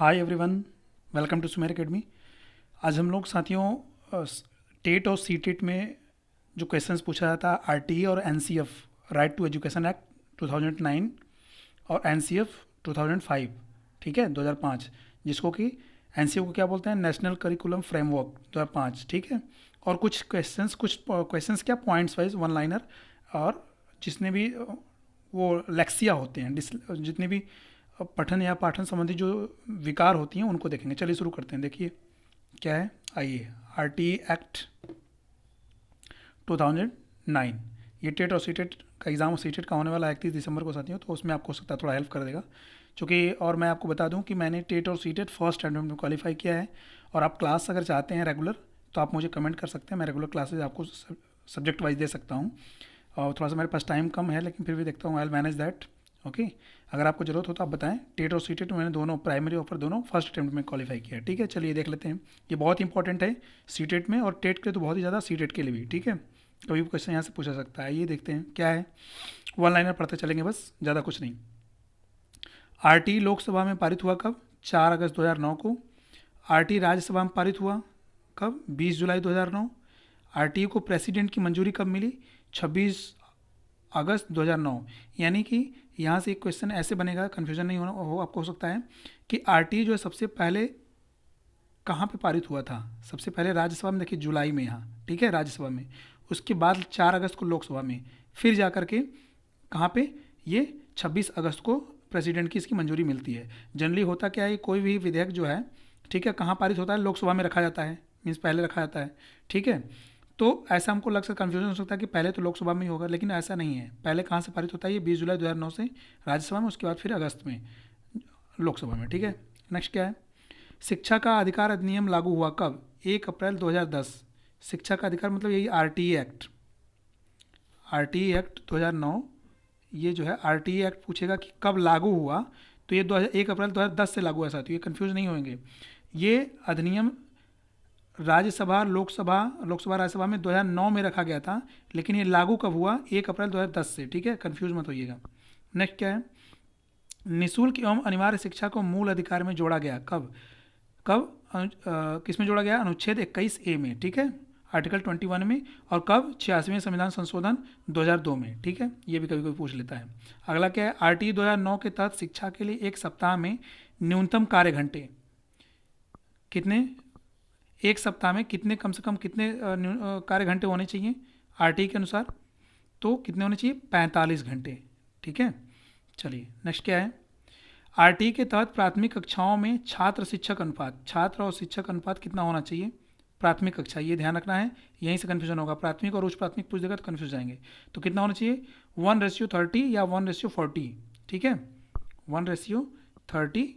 Hi everyone, welcome to Sumer Academy. आज हम लोग साथियों टेट और सी टेट में जो क्वेश्चंस पूछा जाता है आरटीई और NCF right to education act 2009 और एनसीएफ 2005, ठीक है 2005, जिसको कि एनसीएफ को क्या बोलते हैं, नेशनल करिकुलम फ्रेमवर्क 2005, ठीक है। और कुछ क्वेश्चंस क्या पॉइंट्स वाइज वन लाइनर, और जिसने भी वो लेक्सिया होते हैं, जितने भी पठन या पाठन संबंधी जो विकार होती हैं उनको देखेंगे। चलिए शुरू करते हैं। देखिए क्या है, आइए। आरटी एक्ट 2009, ये टेट और सी टेट का एग्ज़ाम, सी टेट का होने वाला है 31 दिसंबर को साथियों, तो उसमें आपको हो सकता है थोड़ा हेल्प कर देगा। चूँकि और मैं आपको बता दूं कि मैंने टेट और सी टेट फर्स्ट अटेम्प्ट में क्वालिफाई किया है। और आप क्लास अगर चाहते हैं रेगुलर, तो आप मुझे कमेंट कर सकते हैं, मैं रेगुलर क्लासेज आपको सब्जेक्ट वाइज दे सकता हूँ। और थोड़ा सा मेरे पास टाइम कम है, लेकिन फिर भी देखता हूँ, I will manage that. Okay, अगर आपको ज़रूरत हो तो आप बताएं। टेट और सी टेट मैंने दोनों प्राइमरी ऑफर दोनों फर्स्ट अटेम्प्ट में क्वालिफाई किया है, ठीक है। चलिए देख लेते हैं, ये बहुत इंपॉर्टेंट है सी टेट में, और टेट के लिए तो बहुत ही ज़्यादा, सी टेट के लिए भी, ठीक है। कभी भी क्वेश्चन यहाँ से पूछा सकता है। ये देखते हैं क्या है, वन लाइनर पढ़ते चलेंगे बस, ज़्यादा कुछ नहीं। आरटी लोकसभा में पारित हुआ कब? 4 अगस्त 2009 को। आरटी राज्यसभा में पारित हुआ कब? 20 जुलाई 2009। आरटी को प्रेसिडेंट की मंजूरी कब मिली? 26 अगस्त 2009। यानी कि यहाँ से एक क्वेश्चन ऐसे बनेगा, कन्फ्यूजन नहीं होना हो आपको, हो सकता है कि आरटी जो है सबसे पहले कहाँ पे पारित हुआ था? सबसे पहले राज्यसभा में, देखिए जुलाई में यहाँ, ठीक है, राज्यसभा में। उसके बाद 4 अगस्त को लोकसभा में, फिर जा करके कहाँ पे, ये 26 अगस्त को प्रेसिडेंट की इसकी मंजूरी मिलती है। जनरली होता क्या है, कोई भी विधेयक जो है, ठीक है, कहाँ पारित होता है? लोकसभा में रखा जाता है, मीन्स पहले रखा जाता है, ठीक है। तो ऐसा हमको लग सकता, कन्फ्यूजन हो सकता है कि पहले तो लोकसभा में ही होगा, लेकिन ऐसा नहीं है। पहले कहाँ से पारित होता है? ये 20 जुलाई 2009 से राज्यसभा में, उसके बाद फिर अगस्त में लोकसभा में, ठीक है। नेक्स्ट क्या है, शिक्षा का अधिकार अधिनियम लागू हुआ कब? 1 अप्रैल 2010। शिक्षा का अधिकार मतलब यही आरटीई एक्ट, आरटीई एक्ट 2009, ये जो है आरटीई एक्ट पूछेगा कि कब लागू हुआ, तो ये 1 अप्रैल 2010 से लागू हुआ साथियों, ये कन्फ्यूज नहीं होंगे। ये अधिनियम राज्यसभा लोकसभा राज्यसभा में 2009 में रखा गया था, लेकिन ये लागू कब हुआ? 1 अप्रैल 2010 से, ठीक है, कन्फ्यूज मत होइएगा। नेक्स्ट क्या है, निःशुल्क एवं अनिवार्य शिक्षा को मूल अधिकार में जोड़ा गया कब? कब किस में जोड़ा गया? अनुच्छेद 21A में, ठीक है, आर्टिकल 21 में। और कब? 86वें संविधान संशोधन 2002 में, ठीक है। ये भी कभी कभी पूछ लेता है। अगला क्या है, आरटी 2009 के तहत शिक्षा के लिए एक सप्ताह में न्यूनतम कार्य घंटे कितने? एक सप्ताह में कितने, कम से कम कितने कार्य घंटे होने चाहिए आरटी के अनुसार? तो कितने होने चाहिए? 45 घंटे, ठीक है। चलिए नेक्स्ट क्या है, आरटी के तहत प्राथमिक कक्षाओं में छात्र शिक्षक अनुपात, छात्र और शिक्षक अनुपात कितना होना चाहिए? प्राथमिक कक्षा, ये ध्यान रखना है, यहीं से कन्फ्यूजन होगा। प्राथमिक और उच्च प्राथमिक पूछ देगा तो कन्फ्यूज जाएंगे। तो कितना होना चाहिए? 1:30 या 1:40, ठीक है, 1:30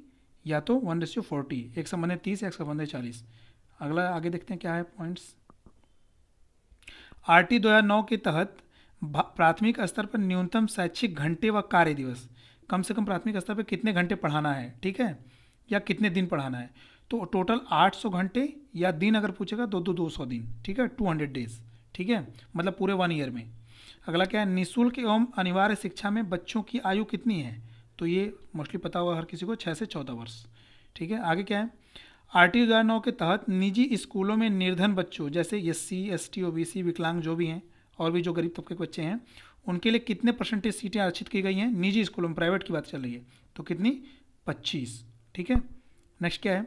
या तो 1:40, एक संबंधित 30 या एक संबंधित 40। अगला आगे देखते हैं क्या है पॉइंट्स। आरटी 2009 के तहत प्राथमिक स्तर पर न्यूनतम शैक्षिक घंटे व कार्य दिवस, कम से कम प्राथमिक स्तर पर कितने घंटे पढ़ाना है, ठीक है, या कितने दिन पढ़ाना है? तो टोटल 800 घंटे, या दिन अगर पूछेगा तो 200 दिन, ठीक है, 200 डेज, ठीक है, मतलब पूरे 1 ईयर में। अगला क्या है, निःशुल्क एवं अनिवार्य शिक्षा में बच्चों की आयु कितनी है? तो ये मोस्टली पता होगा हर किसी को, 6 से 14 वर्ष, ठीक है। आगे क्या है, आरटी 2009 के तहत निजी स्कूलों में निर्धन बच्चों, जैसे SC ST OBC विकलांग जो भी हैं, और भी जो गरीब तबके के बच्चे हैं, उनके लिए कितने परसेंटेज सीटें आरक्षित की गई हैं निजी स्कूलों में? प्राइवेट की बात चल रही है, तो कितनी? 25, ठीक है। नेक्स्ट क्या है,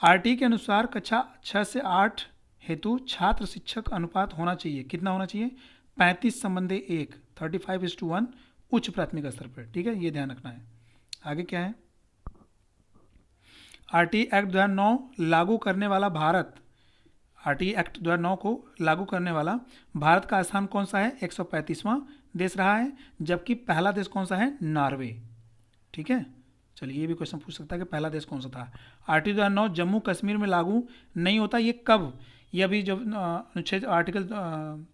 आरटी के अनुसार कक्षा 6 से 8 हेतु छात्र शिक्षक अनुपात होना चाहिए, कितना होना चाहिए? 35:1, 35:1 उच्च प्राथमिक स्तर पर, ठीक है, ये ध्यान रखना है। आगे क्या है, आरटी एक्ट 2009 लागू करने वाला भारत, आरटी एक्ट 2009 को लागू करने वाला भारत का स्थान कौन सा है? 135वां देश रहा है, जबकि पहला देश कौन सा है? नॉर्वे, ठीक है। चलिए ये भी क्वेश्चन पूछ सकता है कि पहला देश कौन सा था। आरटी 2009 जम्मू कश्मीर में लागू नहीं होता, ये कब? ये अभी जब अनुच्छेद आर्टिकल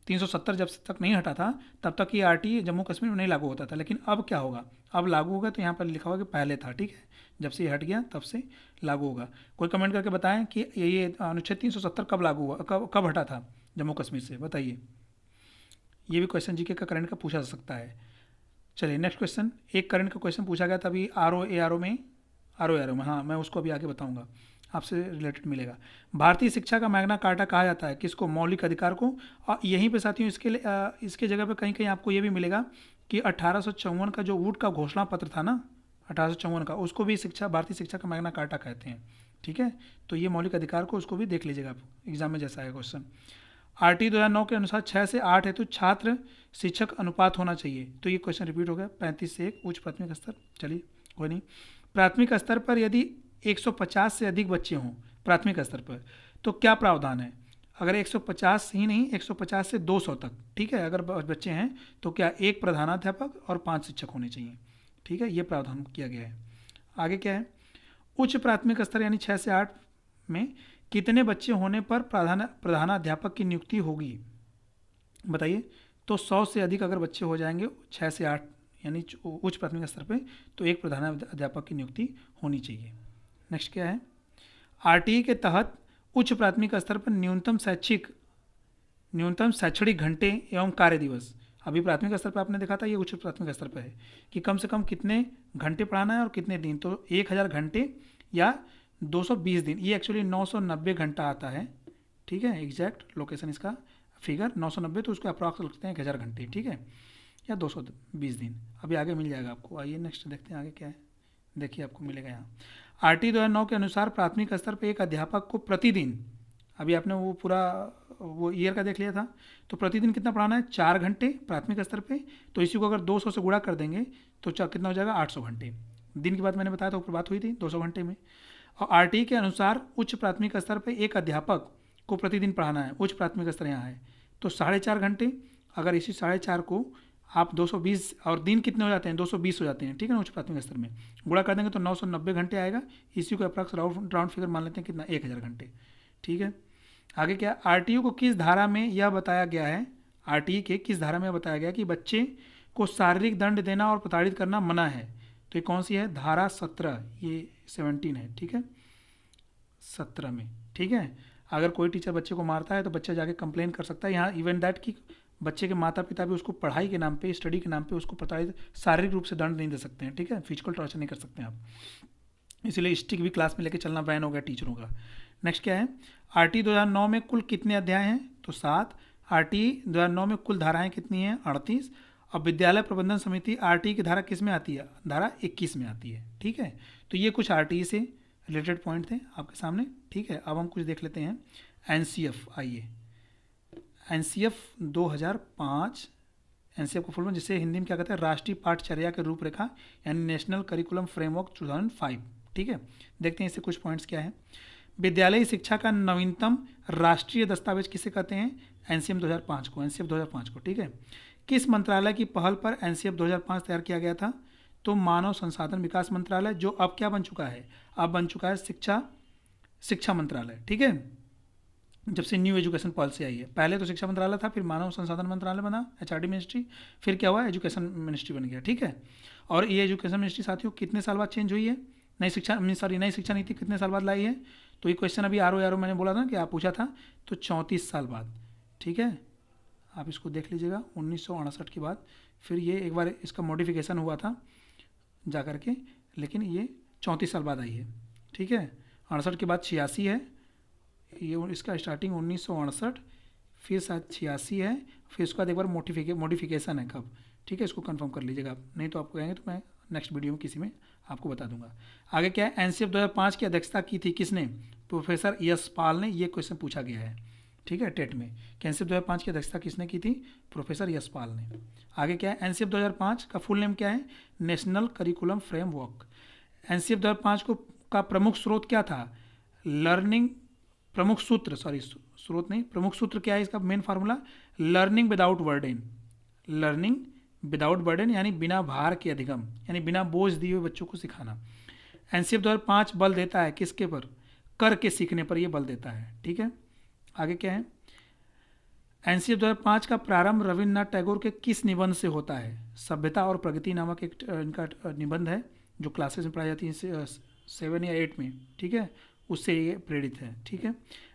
370 जब तक नहीं हटा था, तब तक ये आरटी जम्मू कश्मीर में नहीं लागू होता था। लेकिन अब क्या होगा, अब लागू होगा, तो यहाँ पर लिखा होगा कि पहले था, ठीक है, जब से ये हट गया तब से लागू होगा। कोई कमेंट करके बताएं कि ये अनुच्छेद 370 कब लागू हुआ, कब हटा था जम्मू कश्मीर से, बताइए। ये भी क्वेश्चन जीके का करंट का पूछा जा सकता है। चलिए नेक्स्ट क्वेश्चन, एक करंट का क्वेश्चन पूछा गया था अभी RO ARO में, ROARO में, हाँ मैं उसको अभी आगे बताऊंगा, आपसे रिलेटेड मिलेगा। भारतीय शिक्षा का मैग्ना कार्टा कहा जाता है किसको? मौलिक अधिकार को। और यहीं पे साथियों इसके लिए इसके जगह पे कहीं कहीं आपको ये भी मिलेगा कि 1854 का जो वुड का घोषणा पत्र था ना, 1854 का, उसको भी शिक्षा, भारतीय शिक्षा का मैग्ना कार्टा कहते हैं। ठीक है, तो ये मौलिक अधिकार को, उसको भी देख लीजिएगा आप, एग्जाम में जैसा है क्वेश्चन। RT 2009 के अनुसार 6 से 8 हेतु छात्र शिक्षक अनुपात होना चाहिए, तो ये क्वेश्चन रिपीट हो गया। 35 से 1 उच्च प्राथमिक स्तर, चलिए कोई नहीं। प्राथमिक स्तर पर यदि 150 से अधिक बच्चे हों प्राथमिक स्तर पर, तो क्या प्रावधान है? अगर 150 ही नहीं, 150 से 200 तक, ठीक है, अगर बच्चे हैं तो क्या एक प्रधानाध्यापक और 5 शिक्षक होने चाहिए। ठीक है, ये प्रावधान किया गया है। आगे क्या है? उच्च प्राथमिक स्तर यानी 6 से 8 में कितने बच्चे होने पर प्रधानाध्यापक की नियुक्ति होगी? बताइए। तो 100 से अधिक अगर बच्चे हो जाएंगे 6 से 8 यानी उच्च प्राथमिक स्तर पे, तो एक प्रधानाध्यापक की नियुक्ति होनी चाहिए। नेक्स्ट क्या है? RTE के तहत उच्च प्राथमिक स्तर पर न्यूनतम शैक्षणिक घंटे एवं कार्य दिवस, अभी प्राथमिक स्तर पर आपने देखा था, ये उच्च प्राथमिक स्तर पर है कि कम से कम कितने घंटे पढ़ाना है और कितने दिन, तो 1000 घंटे या 220 दिन, ये एक्चुअली 990 घंटा आता है। ठीक है, एग्जैक्ट लोकेशन इसका फिगर 990, तो उसको अप्रॉक्स लगते हैं 1000 घंटे, ठीक है, या 220 दिन। अभी आगे मिल जाएगा आपको। आइए नेक्स्ट देखते हैं आगे क्या है, देखिए आपको मिलेगा यहाँ। RT 2009 के अनुसार प्राथमिक स्तर पर एक अध्यापक को प्रतिदिन, अभी आपने वो पूरा वो ईयर का देख लिया था, तो प्रतिदिन कितना पढ़ाना है? 4 घंटे प्राथमिक स्तर पे, तो इसी को अगर 200 से गुणा कर देंगे तो कितना हो जाएगा? 800 घंटे। दिन की बात मैंने बताया था, ऊपर बात हुई थी 200 घंटे में। और RT के अनुसार उच्च प्राथमिक स्तर पर एक अध्यापक को प्रतिदिन पढ़ाना है, उच्च प्राथमिक स्तर यहाँ है, तो 4.5 घंटे। अगर इसी 4.5 को आप 220, और दिन कितने हो जाते हैं? 220 हो जाते हैं, ठीक है ना, उच्च प्राथमिक स्तर में गुणा कर देंगे तो 990 घंटे आएगा। इसी को अप्रॉक्स राउंड फिगर मान लेते हैं, कितना? 1000 घंटे। ठीक है, आगे क्या? RTU को किस धारा में यह बताया गया है, RTE के किस धारा में बताया गया कि बच्चे को शारीरिक दंड देना और प्रताड़ित करना मना है? तो ये कौन सी है? धारा 17, ये 17 है, ठीक है, 17 में। ठीक है, अगर कोई टीचर बच्चे को मारता है तो बच्चा जाके कंप्लेन कर सकता है। यहाँ इवन दैट कि बच्चे के माता पिता भी उसको पढ़ाई के नाम पे, स्टडी के नाम पे उसको प्रताड़ित, शारीरिक रूप से दंड नहीं दे सकते हैं, ठीक है, फिजिकल टॉर्चर नहीं कर सकते हैं आप। इसलिए स्टिक भी क्लास में लेके चलना बैन हो गया टीचरों का। नेक्स्ट क्या है? RT 2009 में कुल कितने अध्याय हैं? तो 7। RT 2009 में कुल धाराएं कितनी हैं? 38। और विद्यालय प्रबंधन समिति RT की धारा किस में आती है? धारा 21 में आती है। ठीक है, तो ये कुछ RT से रिलेटेड पॉइंट थे आपके सामने। ठीक है, अब हम कुछ देख लेते हैं NCF। आइए, NCF 2005, NCF को फुल फॉर्म जिसे हिंदी में क्या कहते हैं? राष्ट्रीय पाठचर्या के रूपरेखा, यानी नेशनल करिकुलम फ्रेमवर्क 2005। ठीक है, देखते हैं इससे कुछ पॉइंट्स क्या है। विद्यालयी शिक्षा का नवीनतम राष्ट्रीय दस्तावेज किसे कहते हैं? NCM 2005 को, NCF 2005 को। ठीक है, किस मंत्रालय की पहल पर NCF 2005 तैयार किया गया था? तो मानव संसाधन विकास मंत्रालय, जो अब क्या बन चुका है? अब बन चुका है शिक्षा मंत्रालय। ठीक है, जब से न्यू एजुकेशन पॉलिसी आई है, पहले तो शिक्षा मंत्रालय था, फिर मानव संसाधन मंत्रालय बना, HRD मिनिस्ट्री, फिर क्या हुआ? एजुकेशन मिनिस्ट्री बन गया। ठीक है, और ये एजुकेशन मिनिस्ट्री साथियों कितने साल बाद चेंज हुई है? नई शिक्षा नीति कितने साल बाद लाई है? तो ये क्वेश्चन अभी RO मैंने बोला था कि आप पूछा था, तो 34 साल बाद। ठीक है, आप इसको देख लीजिएगा, 1968 के बाद फिर ये एक बार इसका मॉडिफिकेशन हुआ था जा करके, लेकिन ये 34 साल बाद आई है। ठीक है, 68 के बाद 86 है, ये इसका स्टार्टिंग 1968, फिर शायद 86 है, फिर उसके बाद एक बार मॉडिफिकेशन है कब। ठीक है, इसको कंफर्म कर लीजिएगा आप, नहीं तो आपको कहेंगे तो मैं नेक्स्ट वीडियो में किसी में आपको बता दूंगा। आगे क्या है? NCF 2005 की अध्यक्षता की थी किसने? प्रोफेसर यश पाल ने। ये क्वेश्चन पूछा गया है, ठीक है, टेट में, कि NCF 2005 की अध्यक्षता किसने की थी? प्रोफेसर यश पाल ने। आगे क्या है? NCF 2005 का फुल नेम क्या है? National curriculum framework. NCF 2005 को का प्रमुख स्रोत क्या था? प्रमुख सूत्र क्या है इसका? Main formula learning without burden. Learning without burden यानी बिना भार के अधिगम, यानी बिना बोझ दिए हुए बच्चों को सिखाना। NCF 2005 बल देता है किसके पर? कर के सीखने पर ये बल देता है। ठीक है, आगे क्या है? NCF 2005 का प्रारंभ रविन्द्रनाथ टैगोर के किस निबंध से होता है? सभ्यता और प्रगति नामक एक इनका निबंध है, जो क्लासेस में पढ़ाई जाती है 7 या 8 में। ठीक है, उससे ये प्रेरित है। ठीक है,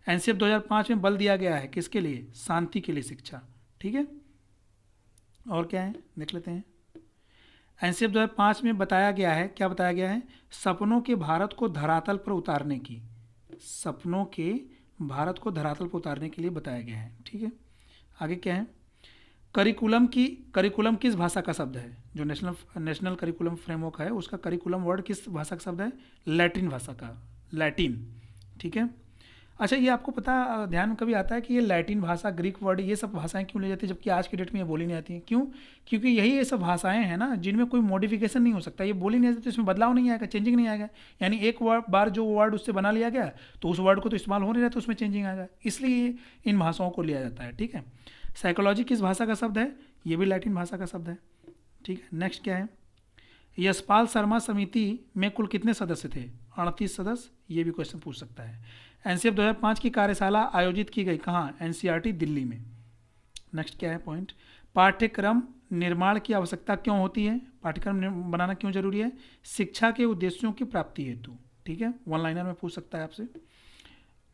NCF 2005 में बल दिया गया है किसके लिए? शांति के लिए शिक्षा। ठीक है, और क्या है देख लेते हैं। एनसीएफ 2005 में बताया गया है, क्या बताया गया है? सपनों के भारत को धरातल पर उतारने की, सपनों के भारत को धरातल पर उतारने के लिए बताया गया है। ठीक है, आगे क्या है? करिकुलम किस भाषा का शब्द है? जो नेशनल करिकुलम फ्रेमवर्क है उसका करिकुलम वर्ड किस भाषा का शब्द है? लैटिन भाषा का, लैटिन। ठीक है। अच्छा, ये आपको पता, ध्यान में कभी आता है कि ये लैटिन भाषा, ग्रीक वर्ड, ये सब भाषाएं क्यों ले जाती है जबकि आज की डेट में ये बोली नहीं आती हैं? क्यों? क्योंकि यही ये सब भाषाएं हैं ना जिनमें कोई मॉडिफिकेशन नहीं हो सकता, ये बोली नहीं जाती तो इसमें बदलाव नहीं आएगा, चेंजिंग नहीं आएगा। यानी एक बार जो वर्ड उससे बना लिया गया तो उस वर्ड को तो इस्तेमाल हो नहीं रहा तो उसमें चेंजिंग आएगा, इसलिए इन भाषाओं को लिया जाता है। ठीक है। साइकोलॉजी किस भाषा का शब्द है? ये भी लैटिन भाषा का शब्द है। ठीक है। नेक्स्ट क्या है? यशपाल शर्मा समिति में कुल कितने सदस्य थे? 38 सदस्य। ये भी क्वेश्चन पूछ सकता है। एनसीएफ 2005 की कार्यशाला आयोजित की गई कहाँ? एनसीईआरटी दिल्ली में। नेक्स्ट क्या है पॉइंट? पाठ्यक्रम निर्माण की आवश्यकता क्यों होती है? पाठ्यक्रम बनाना क्यों जरूरी है? शिक्षा के उद्देश्यों की प्राप्ति हेतु। ठीक है, वन लाइनर में पूछ सकता है आपसे।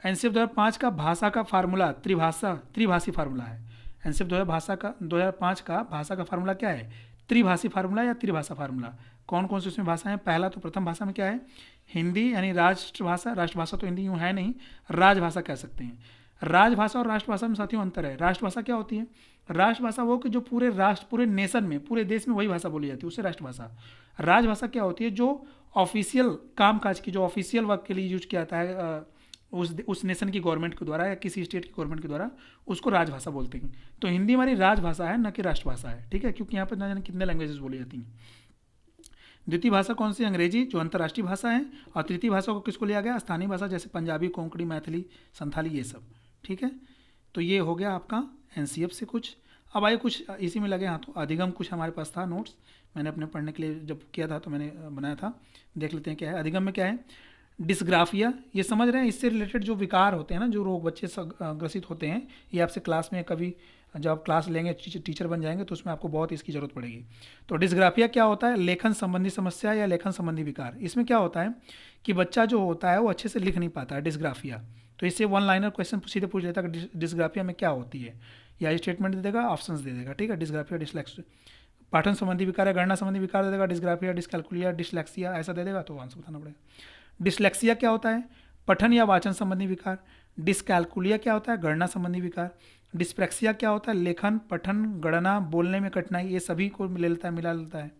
एनसीएफ 2005 का भाषा का फार्मूला त्रिभाषी फार्मूला है। एनसीएफ 2005 का भाषा का फार्मूला क्या है? त्रिभाषी फार्मूला या त्रिभाषा फार्मूला। कौन कौन सी उसमें भाषा है? पहला तो प्रथम भाषा में क्या है? हिंदी, यानी राष्ट्रभाषा तो हिंदी यूँ है नहीं, राजभाषा कह सकते हैं। राजभाषा और राष्ट्रभाषा में साथियों अंतर है। राष्ट्रभाषा क्या होती है? राष्ट्रभाषा वो कि जो पूरे राष्ट्र, पूरे नेशन में, पूरे देश में वही भाषा बोली जाती है, उससे राष्ट्रभाषा। राजभाषा क्या होती है? जो ऑफिशियल कामकाज की, जो ऑफिशियल वर्क के लिए यूज किया जाता है उस नेशन की गवर्नमेंट के द्वारा या किसी स्टेट की गवर्नमेंट के द्वारा, उसको राजभाषा बोलते हैं। तो हिंदी हमारी राजभाषा है, न कि राष्ट्रभाषा है। ठीक है, क्योंकि यहाँ पर ना जाने कितने लैंग्वेजेस बोली जाती हैं। द्वितीय भाषा कौन सी? अंग्रेजी, जो अंतर्राष्ट्रीय भाषा है। और तृतीय भाषा को किसको लिया गया? स्थानीय भाषा, जैसे पंजाबी, कोंकणी, मैथिली, संथाली, ये सब। ठीक है, तो ये हो गया आपका एनसीएफ से कुछ। अब आइए कुछ इसी में लगे हाथों अधिगम, कुछ हमारे पास था नोट्स, मैंने अपने पढ़ने के लिए जब किया था तो मैंने बनाया था, देख लेते हैं क्या है। अधिगम में क्या है? डिस्ग्राफिया, ये समझ रहे हैं, इससे रिलेटेड जो विकार होते हैं ना, जो रोग बच्चे ग्रसित होते हैं, ये आपसे क्लास में कभी जब आप क्लास लेंगे, टीचर बन जाएंगे तो उसमें आपको बहुत इसकी ज़रूरत पड़ेगी। तो डिस्ग्राफिया क्या होता है? लेखन संबंधी समस्या या लेखन संबंधी विकार। इसमें क्या होता है कि बच्चा जो होता है वो अच्छे से लिख नहीं पाता है, डिस्ग्राफिया। तो इससे वन लाइनर क्वेश्चन सीधे पूछ लेता है कि डिस्ग्राफिया में क्या होती है, या स्टेटमेंट दे देगा, ऑप्शन दे देगा। ठीक है, डिस्ग्राफिया, डिसलेक्सिया, पाठन संबंधी विकार है, गणना संबंधी विकार दे देगा, डिस्ग्राफिया, डिसकैलकुलिया, डिसलेक्सिया ऐसा दे देगा, तो आंसर बताना पड़ेगा। डिसलेक्सिया क्या होता है? पठन या वाचन संबंधी विकार। डिसकैलकुलिया क्या होता है? गणना संबंधी विकार। डिस्प्रैक्सिया क्या होता है? लेखन, पठन, गणना, बोलने में कठिनाई, ये सभी को मिला लेता है।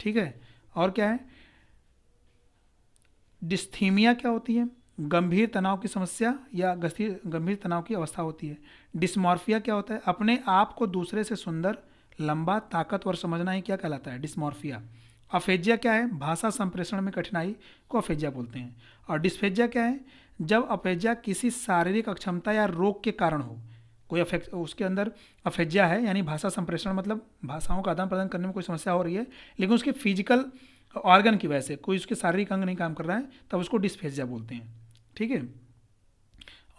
ठीक है, और क्या है? डिस्थीमिया क्या होती है? गंभीर तनाव की समस्या या गंभीर तनाव की अवस्था होती है। डिस्मॉर्फिया क्या होता है? अपने आप को दूसरे से सुंदर, लंबा, ताकतवर समझना ही क्या कहलाता है? डिस्मॉर्फिया। अफेजिया क्या है? भाषा संप्रेषण में कठिनाई को अफेजिया बोलते हैं। और डिस्फेजिया क्या है? जब अफेजिया किसी शारीरिक अक्षमता या रोग के कारण हो, कोई उसके अंदर अफेजिया है, यानी भाषा संप्रेषण मतलब भाषाओं का आदान प्रदान करने में कोई समस्या हो रही है, लेकिन उसके फिजिकल ऑर्गन की वजह से कोई उसके शारीरिक अंग नहीं काम कर रहा है, तब उसको डिस्फेजिया बोलते हैं। ठीक है,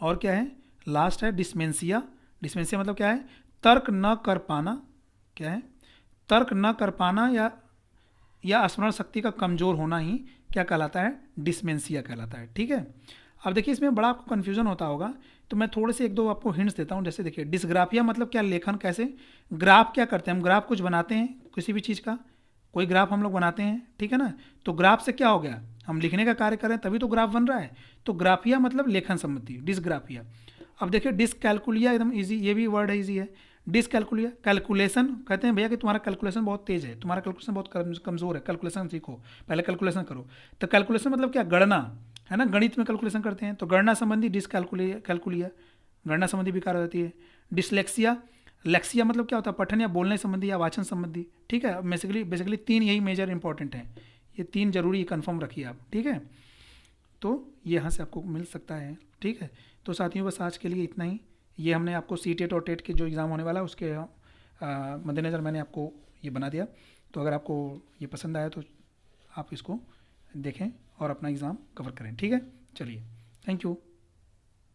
और क्या है? लास्ट है डिस्मेंसिया। डिस्मेंसिया मतलब क्या है? तर्क न कर पाना। क्या है? तर्क न कर पाना या स्मरण शक्ति का कमजोर होना ही क्या कहलाता है? डिस्मेंसिया कहलाता है। ठीक है, अब देखिए इसमें बड़ा आपको कन्फ्यूजन होता होगा, तो मैं थोड़े से एक दो आपको हिंट्स देता हूँ। जैसे देखिए, डिस्ग्राफिया मतलब क्या? लेखन कैसे? ग्राफ क्या करते हैं? हम ग्राफ कुछ बनाते हैं, किसी भी चीज़ का कोई ग्राफ हम लोग बनाते हैं, ठीक है ना। तो ग्राफ से क्या हो गया? हम लिखने का कार्य कर रहे हैं तभी तो ग्राफ बन रहा है। तो ग्राफिया मतलब लेखन संबंधी, डिस्ग्राफिया। अब देखिए डिसकैलकुलिया, एकदम इजी, ये भी वर्ड है, इजी है। डिसकैलकुलिया, कैलकुलेशन, कहते हैं भैया कि तुम्हारा कैलकुलेशन बहुत तेज है, तुम्हारा कैलकुलेशन बहुत कमजोर है, कैलकुलेशन सीखो, पहले कैलकुलेशन करो। तो कैलकुलेशन मतलब क्या? गणना, है ना, गणित में कैलकुलेशन करते हैं, तो गणना संबंधी कैलकुलिया, गणना संबंधी विकार हो जाती है। डिसलेक्सिया, लेक्सिया मतलब क्या होता है? पठन या बोलने संबंधी या वाचन संबंधी। ठीक है, बेसिकली तीन यही मेजर इंपॉर्टेंट हैं, ये तीन जरूरी कंफर्म रखिए आप। ठीक है, तो ये यहाँ से आपको मिल सकता है। ठीक है, तो साथियों बस आज के लिए इतना ही। ये हमने आपको सीटेट और टेट के जो एग्ज़ाम होने वाला है उसके मद्देनज़र मैंने आपको ये बना दिया। तो अगर आपको ये पसंद आया तो आप इसको देखें और अपना एग्ज़ाम कवर करें। ठीक है, चलिए, थैंक यू।